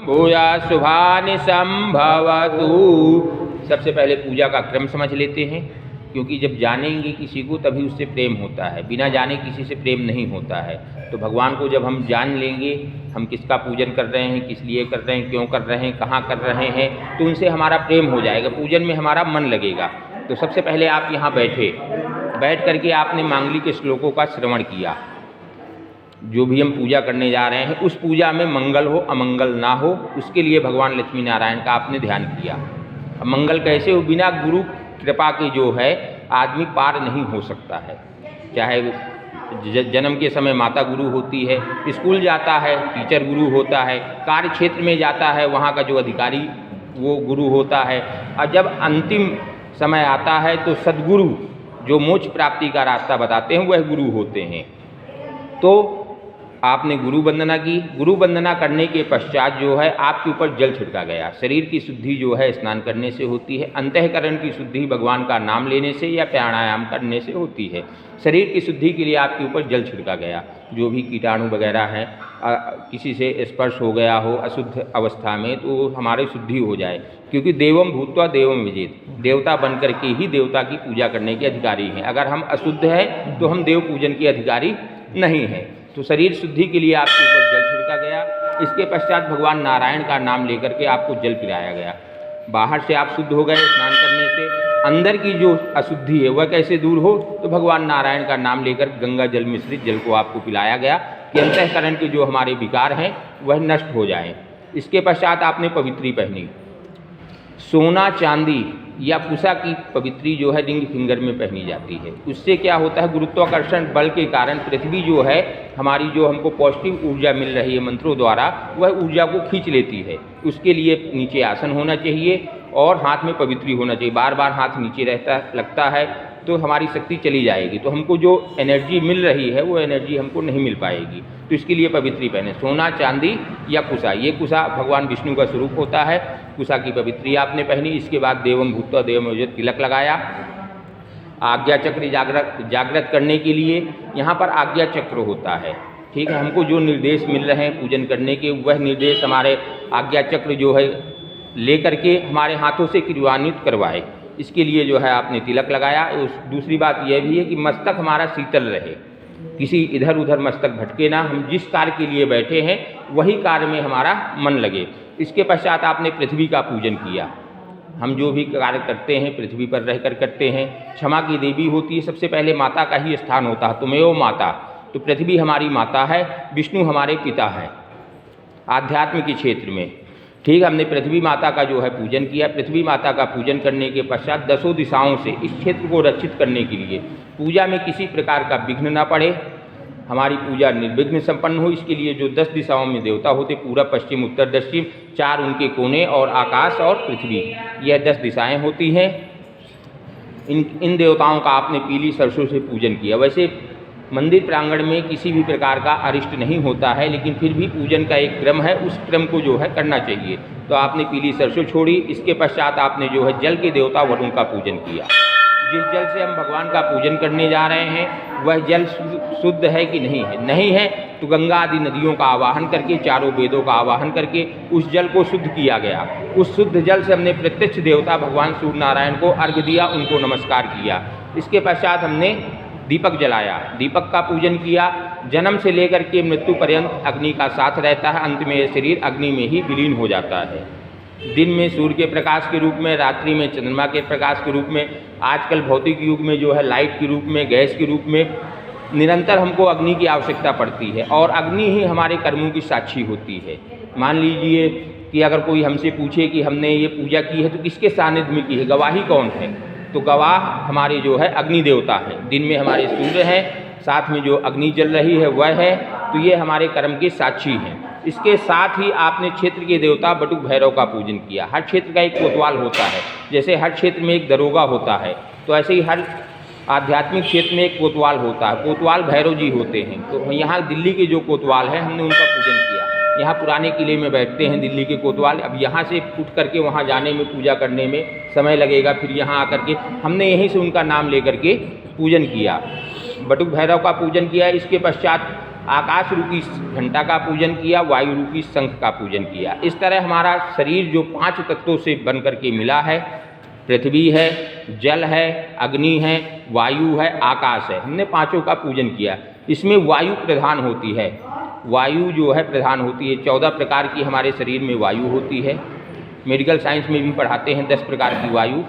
भूया शुभानि संभवतु। सबसे पहले पूजा का क्रम समझ लेते हैं, क्योंकि जब जानेंगे किसी को तभी उससे प्रेम होता है, बिना जाने किसी से प्रेम नहीं होता है। तो भगवान को जब हम जान लेंगे हम किसका पूजन कर रहे हैं, किस लिए कर रहे हैं, क्यों कर रहे हैं, कहाँ कर रहे हैं, तो उनसे हमारा प्रेम हो जाएगा, पूजन में हमारा मन लगेगा। तो सबसे पहले आप यहाँ बैठे, बैठ करके आपने मांगलिक श्लोकों का श्रवण किया। जो भी हम पूजा करने जा रहे हैं उस पूजा में मंगल हो अमंगल ना हो, उसके लिए भगवान लक्ष्मी नारायण का आपने ध्यान किया। अब मंगल कैसे हो? बिना गुरु कृपा के जो है आदमी पार नहीं हो सकता है। चाहे जन्म के समय माता गुरु होती है, स्कूल जाता है टीचर गुरु होता है, कार्य क्षेत्र में जाता है वहाँ का जो अधिकारी वो गुरु होता है, और जब अंतिम समय आता है तो सद्गुरु जो मोक्ष प्राप्ति का रास्ता बताते हैं वह गुरु होते हैं। तो आपने गुरु वंदना की। गुरु वंदना करने के पश्चात जो है आपके ऊपर जल छिड़का गया। शरीर की शुद्धि जो है स्नान करने से होती है, अंतःकरण की शुद्धि भगवान का नाम लेने से या प्राणायाम करने से होती है। शरीर की शुद्धि के लिए आपके ऊपर जल छिड़का गया। जो भी कीटाणु वगैरह हैं, किसी से स्पर्श हो गया हो अशुद्ध अवस्था में तो हमारी शुद्धि हो जाए, क्योंकि देवम भूत्वा देवम विजेत, देवता बन करके ही देवता की पूजा करने के अधिकारी हैं। अगर हम अशुद्ध हैं तो हम देव पूजन के अधिकारी नहीं हैं। तो शरीर शुद्धि के लिए आपके ऊपर जल छिड़का गया। इसके पश्चात भगवान नारायण का नाम लेकर के आपको जल पिलाया गया। बाहर से आप शुद्ध हो गए स्नान करने से, अंदर की जो अशुद्धि है वह कैसे दूर हो? तो भगवान नारायण का नाम लेकर गंगा जल मिश्रित जल को आपको पिलाया गया कि अंतःकरण के जो हमारे विकार हैं वह नष्ट हो जाएं। इसके पश्चात आपने पवित्री पहनी। सोना चांदी या पूसा की पवित्री जो है रिंग फिंगर में पहनी जाती है। उससे क्या होता है? गुरुत्वाकर्षण बल के कारण पृथ्वी जो है हमारी, जो हमको पॉजिटिव ऊर्जा मिल रही है मंत्रों द्वारा, वह ऊर्जा को खींच लेती है। उसके लिए नीचे आसन होना चाहिए और हाथ में पवित्री होना चाहिए। बार बार हाथ नीचे लगता है तो हमारी शक्ति चली जाएगी, तो हमको जो एनर्जी मिल रही है वो एनर्जी हमको नहीं मिल पाएगी। तो इसके लिए पवित्री पहने, सोना चांदी या कुशा। ये कुशा भगवान विष्णु का स्वरूप होता है, कुशा की पवित्री आपने पहनी। इसके बाद देवम भूत्वा देवम विजेत तिलक लगाया। आज्ञा चक्र जागृत करने के लिए यहाँ पर आज्ञा चक्र होता है। ठीक है, हमको जो निर्देश मिल रहे हैं पूजन करने के, वह निर्देश हमारे आज्ञा चक्र जो है ले करके हमारे हाथों से क्रियान्वित करवाए। इसके लिए जो है आपने तिलक लगाया। दूसरी बात यह भी है कि मस्तक हमारा शीतल रहे, किसी इधर उधर मस्तक भटके ना, हम जिस कार्य के लिए बैठे हैं वही कार्य में हमारा मन लगे। इसके पश्चात आपने पृथ्वी का पूजन किया। हम जो भी कार्य करते हैं पृथ्वी पर रहकर करते हैं। क्षमा की देवी होती है, सबसे पहले माता का ही स्थान होता है, तुमेव माता। तो पृथ्वी हमारी माता है, विष्णु हमारे पिता है आध्यात्म के क्षेत्र में। ठीक, हमने पृथ्वी माता का जो है पूजन किया। पृथ्वी माता का पूजन करने के पश्चात 10 दिशाओं से इस क्षेत्र को रक्षित करने के लिए, पूजा में किसी प्रकार का विघ्न ना पड़े, हमारी पूजा निर्विघ्न संपन्न हो, इसके लिए जो 10 दिशाओं में देवता होते, पूरब पश्चिम उत्तर दक्षिण, 4 उनके कोने और आकाश और पृथ्वी, यह 10 दिशाएं होती हैं। इन देवताओं का आपने पीली सरसों से पूजन किया। वैसे मंदिर प्रांगण में किसी भी प्रकार का अरिष्ट नहीं होता है, लेकिन फिर भी पूजन का एक क्रम है, उस क्रम को जो है करना चाहिए। तो आपने पीली सरसों छोड़ी। इसके पश्चात आपने जो है जल के देवता वरुण का पूजन किया। जिस जल से हम भगवान का पूजन करने जा रहे हैं वह जल शुद्ध है कि नहीं है? नहीं है तो गंगा आदि नदियों का आवाहन करके, चारों वेदों का आवाहन करके उस जल को शुद्ध किया गया। उस शुद्ध जल से हमने प्रत्यक्ष देवता भगवान सूर्य नारायण को अर्घ्य दिया, उनको नमस्कार किया। इसके पश्चात हमने दीपक जलाया, दीपक का पूजन किया। जन्म से लेकर के मृत्यु पर्यंत अग्नि का साथ रहता है, अंत में यह शरीर अग्नि में ही विलीन हो जाता है। दिन में सूर्य के प्रकाश के रूप में, रात्रि में चंद्रमा के प्रकाश के रूप में, आजकल भौतिक युग में जो है लाइट के रूप में, गैस के रूप में, निरंतर हमको अग्नि की आवश्यकता पड़ती है। और अग्नि ही हमारे कर्मों की साक्षी होती है। मान लीजिए कि अगर कोई हमसे पूछे कि हमने ये पूजा की है तो किसके सानिध्य में की है, गवाही कौन है? तो गवाह हमारे जो है अग्नि देवता है। दिन में हमारे सूर्य हैं, साथ में जो अग्नि जल रही है वह है, तो ये हमारे कर्म के साक्षी हैं। इसके साथ ही आपने क्षेत्र के देवता बटुक भैरव का पूजन किया। हर क्षेत्र का एक कोतवाल होता है, जैसे हर क्षेत्र में एक दरोगा होता है, तो ऐसे ही हर आध्यात्मिक क्षेत्र में एक कोतवाल होता है। कोतवाल भैरव जी होते हैं। तो यहाँ दिल्ली के जो कोतवाल हैं हमने उनका पूजन किया। यहाँ पुराने किले में बैठते हैं दिल्ली के कोतवाल। अब यहाँ से उठ करके वहाँ जाने में, पूजा करने में समय लगेगा, फिर यहाँ आकर के हमने यहीं से उनका नाम लेकर के पूजन किया, बटुक भैरव का पूजन किया। इसके पश्चात आकाश रूपी घंटा का पूजन किया, वायु रूपी शंख का पूजन किया। इस तरह हमारा शरीर जो 5 तत्वों से बन करके मिला है, पृथ्वी है, जल है, अग्नि है, वायु है, आकाश है, हमने पांचों का पूजन किया। इसमें वायु प्रधान होती है, वायु जो है प्रधान होती है। 14 प्रकार की हमारे शरीर में वायु होती है। मेडिकल साइंस में भी पढ़ाते हैं 10 प्रकार की वायु।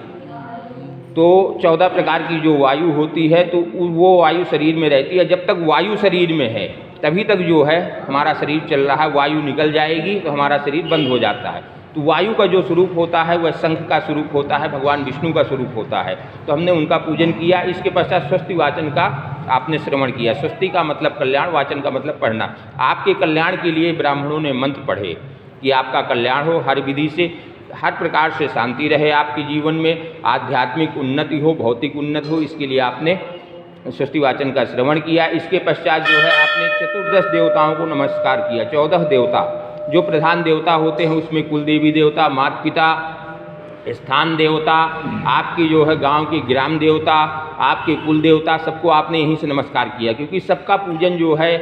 तो 14 प्रकार की जो वायु होती है तो वो वायु शरीर में रहती है। जब तक वायु शरीर में है तभी तक जो है हमारा शरीर चल रहा है। वायु निकल जाएगी तो हमारा शरीर बंद हो जाता है। तो वायु का जो स्वरूप होता है वह शंख का स्वरूप होता है, भगवान विष्णु का स्वरूप होता है। तो हमने उनका पूजन किया। इसके पश्चात स्वस्ति वाचन का आपने श्रवण किया। स्वस्ति का मतलब कल्याण, वाचन का मतलब पढ़ना। आपके कल्याण के लिए ब्राह्मणों ने मंत्र पढ़े कि आपका कल्याण हो, हर विधि से, हर प्रकार से शांति रहे आपके जीवन में, आध्यात्मिक उन्नति हो, भौतिक उन्नति हो। इसके लिए आपने स्वस्ति वाचन का श्रवण किया। इसके पश्चात जो है आपने 14 देवताओं को नमस्कार किया। 14 देवता जो प्रधान देवता होते हैं उसमें कुल देवी देवता, माता पिता, स्थान देवता, आपकी जो है गांव की ग्राम देवता, आपके कुल देवता, सबको आपने यहीं से नमस्कार किया। क्योंकि सबका पूजन जो है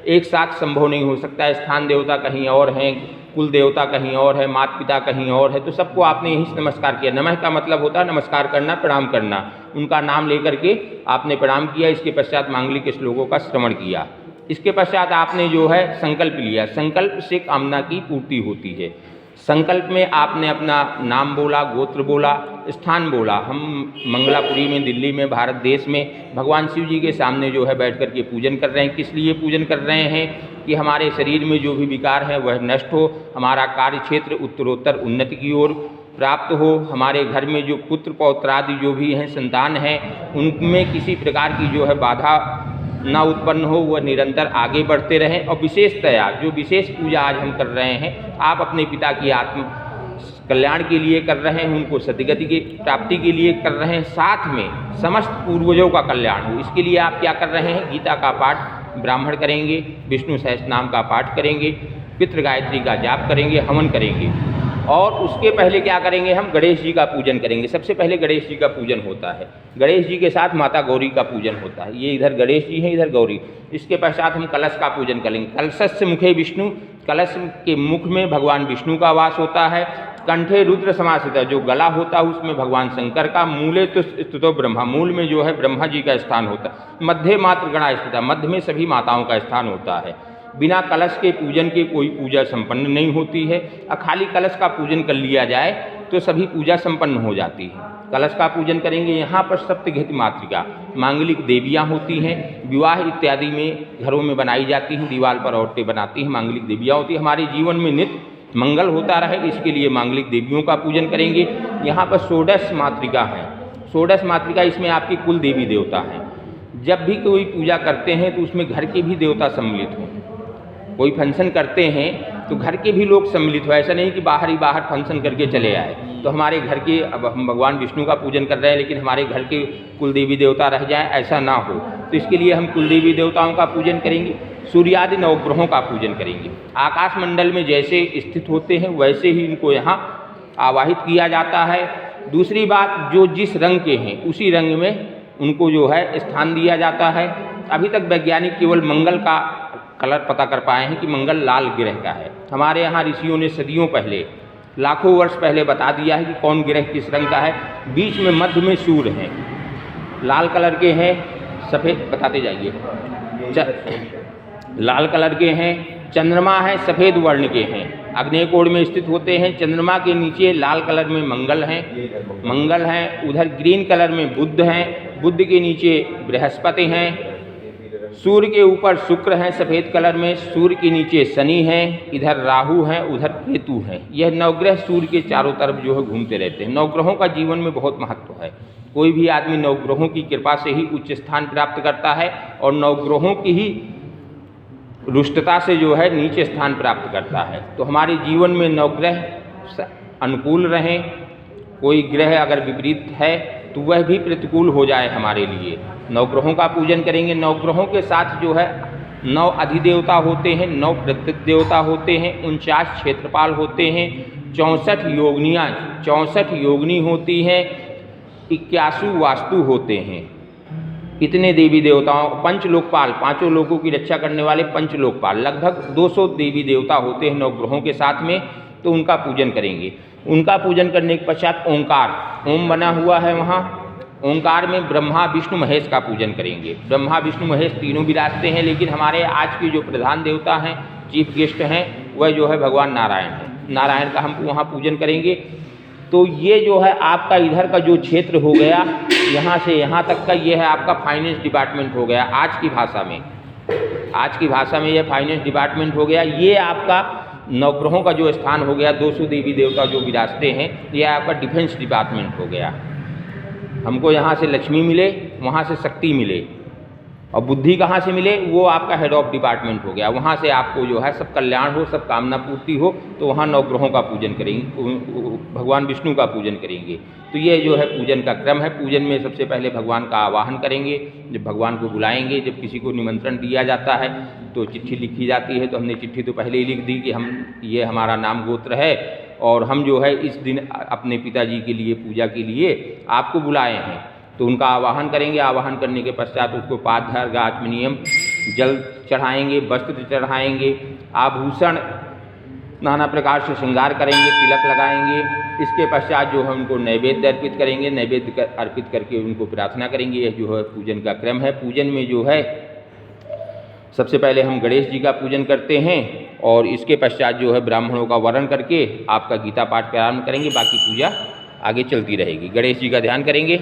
एक साथ संभव नहीं हो सकता है। स्थान देवता कहीं और हैं, कुल देवता कहीं और है, माता पिता कहीं और है, तो सबको आपने यहीं से नमस्कार किया। नमः का मतलब होता है नमस्कार करना, प्रणाम करना। उनका नाम लेकर के आपने प्रणाम किया। इसके पश्चात मांगलिक श्लोकों का श्रवण किया। इसके पश्चात आपने जो है संकल्प लिया। संकल्प से कामना की पूर्ति होती है। संकल्प में आपने अपना नाम बोला, गोत्र बोला, स्थान बोला। हम मंगलापुरी में, दिल्ली में, भारत देश में भगवान शिव जी के सामने जो है बैठ कर के पूजन कर रहे हैं। किस लिए पूजन कर रहे हैं? कि हमारे शरीर में जो भी विकार है वह नष्ट हो, हमारा कार्य क्षेत्र उत्तरोत्तर उन्नति की ओर प्राप्त हो, हमारे घर में जो पुत्र पौत्र आदि जो भी हैं, संतान हैं, उनमें किसी प्रकार की जो है बाधा ना उत्पन्न हो, वह निरंतर आगे बढ़ते रहें। और विशेषतया जो विशेष पूजा आज हम कर रहे हैं, आप अपने पिता की आत्म कल्याण के लिए कर रहे हैं, उनको सद्गति की प्राप्ति के लिए कर रहे हैं, साथ में समस्त पूर्वजों का कल्याण हो। इसके लिए आप क्या कर रहे हैं? गीता का पाठ ब्राह्मण करेंगे, विष्णु सहस्त्र नाम का पाठ करेंगे, पितृ गायत्री का जाप करेंगे, हवन करेंगे। और उसके पहले क्या करेंगे? हम गणेश जी का पूजन करेंगे। सबसे पहले गणेश जी का पूजन होता है। गणेश जी के साथ माता गौरी का पूजन होता है। ये इधर गणेश जी हैं, इधर गौरी। इसके पश्चात हम कलश का पूजन करेंगे। कलशस्य मुखे विष्णु, कलश के मुख में भगवान विष्णु का वास होता है। कंठे रुद्र समासित, जो गला होता है उसमें भगवान शंकर का। मूले तो स्थितो ब्रह्मा, मूल में जो है ब्रह्मा जी का स्थान होता है। मध्य मात्र गणा स्थित, मध्य में सभी माताओं का स्थान होता है। बिना कलश के पूजन के कोई पूजा संपन्न नहीं होती है। और खाली कलश का पूजन कर लिया जाए तो सभी पूजा संपन्न हो जाती है। कलश का पूजन करेंगे। यहाँ पर सप्तघृत मातृका मांगलिक देवियाँ होती हैं, विवाह इत्यादि में घरों में बनाई जाती हैं, दीवार पर औरतें बनाती हैं, मांगलिक देवियाँ होती हैं। हमारे जीवन में नित्य मंगल होता रहे, इसके लिए मांगलिक देवियों का पूजन करेंगे। यहाँ पर षोडश मातृका है। षोडश मातृका, इसमें आपकी कुल देवी देवता हैं। जब भी कोई पूजा करते हैं तो उसमें घर के भी देवता सम्मिलित हों। कोई फंक्शन करते हैं तो घर के भी लोग सम्मिलित हो। ऐसा नहीं कि बाहर ही बाहर फंक्शन करके चले आए। तो हमारे घर के, अब हम भगवान विष्णु का पूजन कर रहे हैं लेकिन हमारे घर के कुल देवी देवता रह जाएं, ऐसा ना हो। तो इसके लिए हम कुल देवी देवताओं का पूजन करेंगे। सूर्यादि नवग्रहों का पूजन करेंगे। आकाश मंडल में जैसे स्थित होते हैं वैसे ही इनको यहाँ आवाहित किया जाता है। दूसरी बात, जो जिस रंग के हैं उसी रंग में उनको जो है स्थान दिया जाता है। अभी तक वैज्ञानिक केवल मंगल का कलर पता कर पाए हैं कि मंगल लाल ग्रह का है। हमारे यहाँ ऋषियों ने सदियों पहले, लाखों वर्ष पहले बता दिया है कि कौन ग्रह किस रंग का है। बीच में मध्य में सूर्य हैं, लाल कलर के हैं, सफ़ेद, बताते जाइए, लाल कलर के हैं। चंद्रमा है, सफ़ेद वर्ण के हैं, आग्नेय कोण में स्थित होते हैं। चंद्रमा के नीचे लाल कलर में मंगल हैं, उधर ग्रीन कलर में बुध हैं, बुध के नीचे बृहस्पति हैं, सूर्य के ऊपर शुक्र हैं सफ़ेद कलर में, सूर्य के नीचे शनि हैं, इधर राहु हैं, उधर केतु हैं। यह नवग्रह सूर्य के चारों तरफ जो है घूमते रहते हैं। नवग्रहों का जीवन में बहुत महत्व है। कोई भी आदमी नवग्रहों की कृपा से ही उच्च स्थान प्राप्त करता है और नवग्रहों की ही रुष्टता से जो है नीचे स्थान प्राप्त करता है। तो हमारे जीवन में नवग्रह अनुकूल रहें। कोई ग्रह अगर विपरीत है तो वह भी प्रतिकूल हो जाए हमारे लिए। नवग्रहों का पूजन करेंगे। नवग्रहों के साथ जो है 9 अधिदेवता होते हैं, 9 प्रत्यक्ष देवता होते हैं, 49 क्षेत्रपाल होते हैं, 64 योगिनी होती हैं, 81 वास्तु होते हैं। इतने देवी देवताओं, पंचलोकपाल, पांचों लोकों की रक्षा करने वाले पंचलोकपाल, लगभग 200 देवी देवता होते हैं नवग्रहों के साथ में, तो उनका पूजन करेंगे। उनका पूजन करने के पश्चात ओंकार, ओम बना हुआ है वहाँ, ओंकार में ब्रह्मा विष्णु महेश का पूजन करेंगे। ब्रह्मा विष्णु महेश तीनों विराजते हैं, लेकिन हमारे आज के जो प्रधान देवता हैं, चीफ गेस्ट हैं, वह जो है भगवान नारायण है। नारायण का हम वहाँ पूजन करेंगे। तो ये जो है आपका इधर का जो क्षेत्र हो गया, यहाँ से यहाँ तक का, ये है आपका फाइनेंस डिपार्टमेंट हो गया आज की भाषा में। आज की भाषा में ये फाइनेंस डिपार्टमेंट हो गया। ये आपका नवग्रहों का जो स्थान हो गया, 200 देवी देवता जो विराजते हैं, ये आपका डिफेंस डिपार्टमेंट हो गया। हमको यहाँ से लक्ष्मी मिले, वहाँ से शक्ति मिले, और बुद्धि कहाँ से मिले, वो आपका हेड ऑफ डिपार्टमेंट हो गया। वहाँ से आपको जो है सब कल्याण हो, सब कामना पूर्ति हो, तो वहाँ नवग्रहों का पूजन करेंगे, भगवान विष्णु का पूजन करेंगे। तो ये जो है पूजन का क्रम है। पूजन में सबसे पहले भगवान का आवाहन करेंगे, जब भगवान को बुलाएंगे, जब किसी को निमंत्रण दिया जाता है तो चिट्ठी लिखी जाती है। तो हमने चिट्ठी तो पहले ही लिख दी कि हम, ये हमारा नाम गोत्र है और हम जो है इस दिन अपने पिताजी के लिए पूजा के लिए आपको बुलाए हैं। तो उनका आवाहन करेंगे। आवाहन करने के पश्चात उसको पादधार आचमनीयम जल चढ़ाएंगे, वस्त्र चढ़ाएंगे, आभूषण नाना प्रकार से श्रृंगार करेंगे, तिलक लगाएंगे। इसके पश्चात जो है उनको नैवेद्य अर्पित करेंगे। नैवेद्य अर्पित करके उनको प्रार्थना करेंगे। यह जो है पूजन का क्रम है। पूजन में जो है सबसे पहले हम गणेश जी का पूजन करते हैं, और इसके पश्चात जो है ब्राह्मणों का वरण करके आपका गीता पाठ प्रारंभ करेंगे। बाकी पूजा आगे चलती रहेगी। गणेश जी का ध्यान करेंगे।